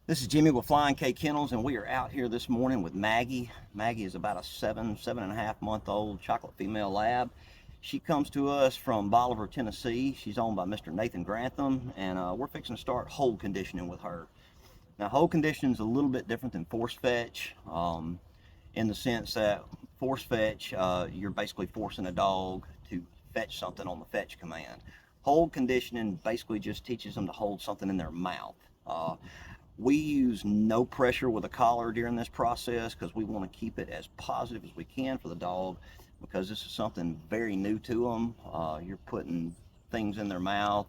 This is Jimmy with Flying K Kennels, and we are out here this morning with Maggie. Maggie is about a 7.5 month old chocolate female lab. She comes to us from Bolivar, Tennessee. She's owned by Mr. Nathan Grantham, and we're fixing to start hold conditioning with her. Now, hold conditioning is a little bit different than force fetch, in the sense that force fetch, you're basically forcing a dog to fetch something on the fetch command. Hold conditioning basically just teaches them to hold something in their mouth. We use no pressure with a collar during this process because we want to keep it as positive as we can for the dog, because this is something very new to them. You're putting things in their mouth.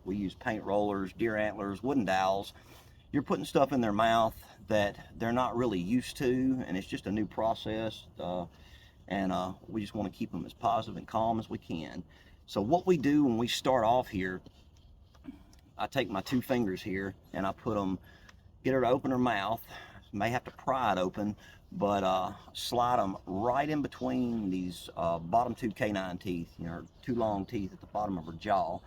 We use paint rollers, deer antlers, wooden dowels. You're putting stuff in their mouth that they're not really used to, and it's just a new process. And we just want to keep them as positive and calm as we can. So what we do when we start off here, I take my two fingers here and I put them, get her to open her mouth. May have to pry it open, but slide them right in between these bottom two canine teeth, her two long teeth at the bottom of her jaw,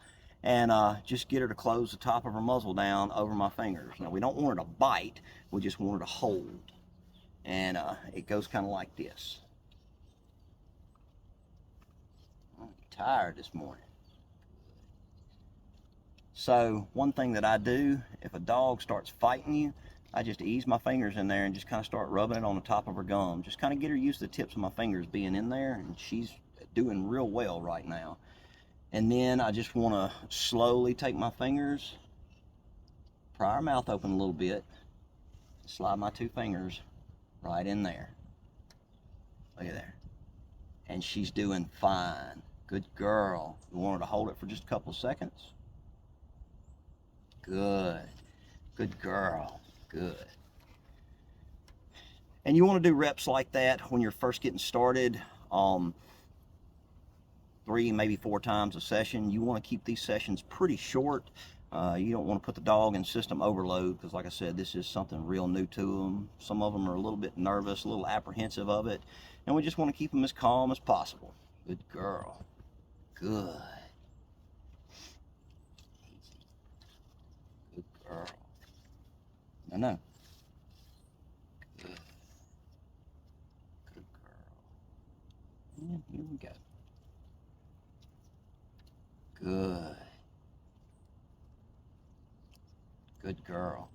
and just get her to close the top of her muzzle down over my fingers. Now, we don't want her to bite, we just want her to hold. And it goes kind of like this. I'm tired this morning. So one thing that I do, if a dog starts fighting you, I just ease my fingers in there and just kind of start rubbing it on the top of her gum. Just kind of get her used to the tips of my fingers being in there, and she's doing real well right now. And then I just want to slowly take my fingers, pry her mouth open a little bit, slide my two fingers right in there. Look at there. And she's doing fine. Good girl. You want her to hold it for just a couple of seconds. Good. Good girl. Good. And you want to do reps like that when you're first getting started, 3, maybe 4 times a session. You want to keep these sessions pretty short. You don't want to put the dog in system overload because, like I said, this is something real new to them. Some of them are a little bit nervous, a little apprehensive of it, and we just want to keep them as calm as possible. Good girl. Good. Easy. Good girl. No. Good. Good girl. And here we go. Good. Good girl.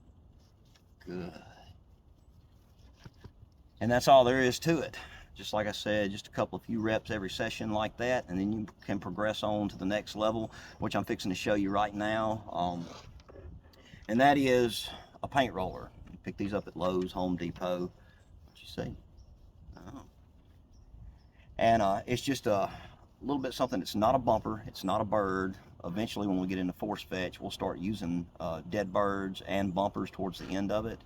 Good. And that's all there is to it. Just like I said, just a couple of few reps every session like that, and then you can progress on to the next level, which I'm fixing to show you right now. And that is a paint roller. You pick these up at Lowe's, Home Depot. What you see? Oh. And it's just a little bit something that's not a bumper, it's not a bird. Eventually, when we get into force fetch, we'll start using dead birds and bumpers towards the end of it.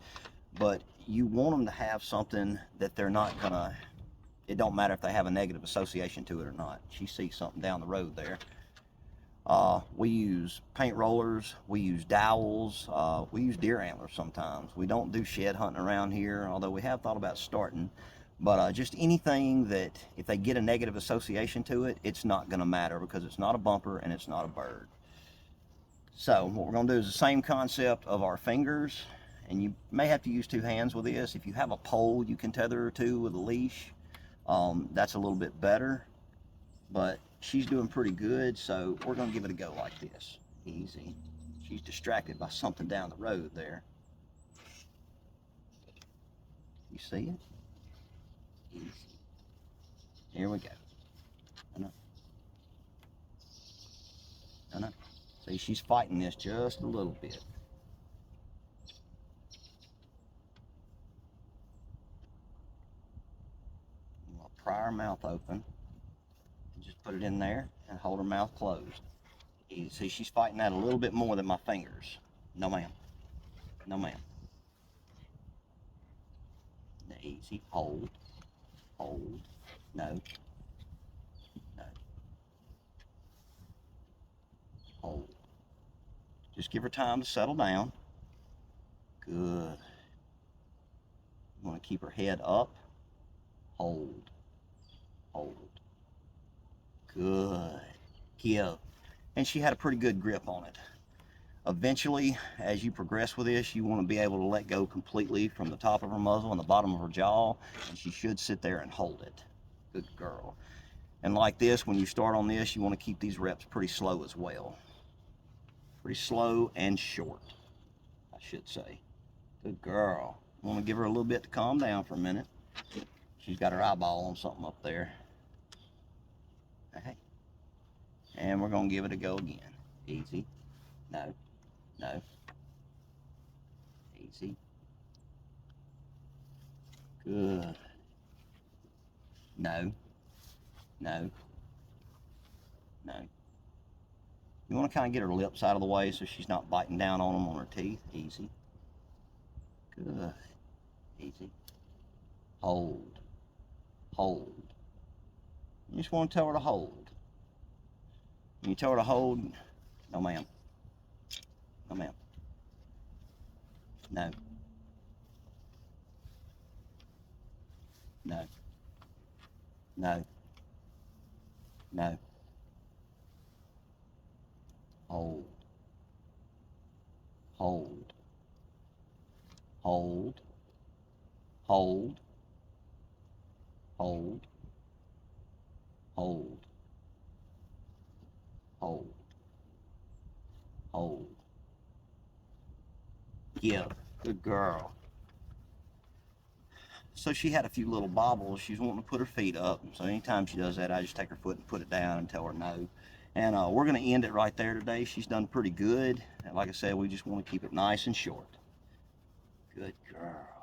But you want them to have something that they're not gonna, it don't matter if they have a negative association to it or not. She sees something down the road there. We use paint rollers, we use dowels, we use deer antlers sometimes. We don't do shed hunting around here, although we have thought about starting. But just anything that, if they get a negative association to it, it's not going to matter because it's not a bumper and it's not a bird. So what we're going to do is the same concept of our fingers, and you may have to use 2 hands with this. If you have a pole you can tether her to with a leash, that's a little bit better. But she's doing pretty good, so we're going to give it a go like this. Easy. She's distracted by something down the road there. You see it? Easy. Here we go. No. See, she's fighting this just a little bit. We'll pry her mouth open and just put it in there and hold her mouth closed. You see, she's fighting that a little bit more than my fingers. No, ma'am. No, ma'am. Easy. Hold. Hold. No. No. Hold. Just give her time to settle down. Good. You want to keep her head up. Hold. Hold. Good. Give. And she had a pretty good grip on it. Eventually, as you progress with this, you want to be able to let go completely from the top of her muzzle and the bottom of her jaw, and she should sit there and hold it. Good girl. And like this, when you start on this, you want to keep these reps pretty slow as well. Pretty slow and short, I should say. Good girl. I want to give her a little bit to calm down for a minute. She's got her eyeball on something up there. Okay. And we're going to give it a go again. Easy. No. No. Easy. Good. No. No. No. You want to kind of get her lips out of the way so she's not biting down on them on her teeth. Easy. Good. Easy. Hold. Hold. You just want to tell her to hold. When you tell her to hold, no ma'am. No ma'am. No. No. No. No. Hold. Hold. Hold. Hold. Hold. Hold. Hold. Hold. Give. Good girl. So she had a few little bobbles. She's wanting to put her feet up. So anytime she does that, I just take her foot and put it down and tell her no. And we're going to end it right there today. She's done pretty good. And like I said, we just want to keep it nice and short. Good girl.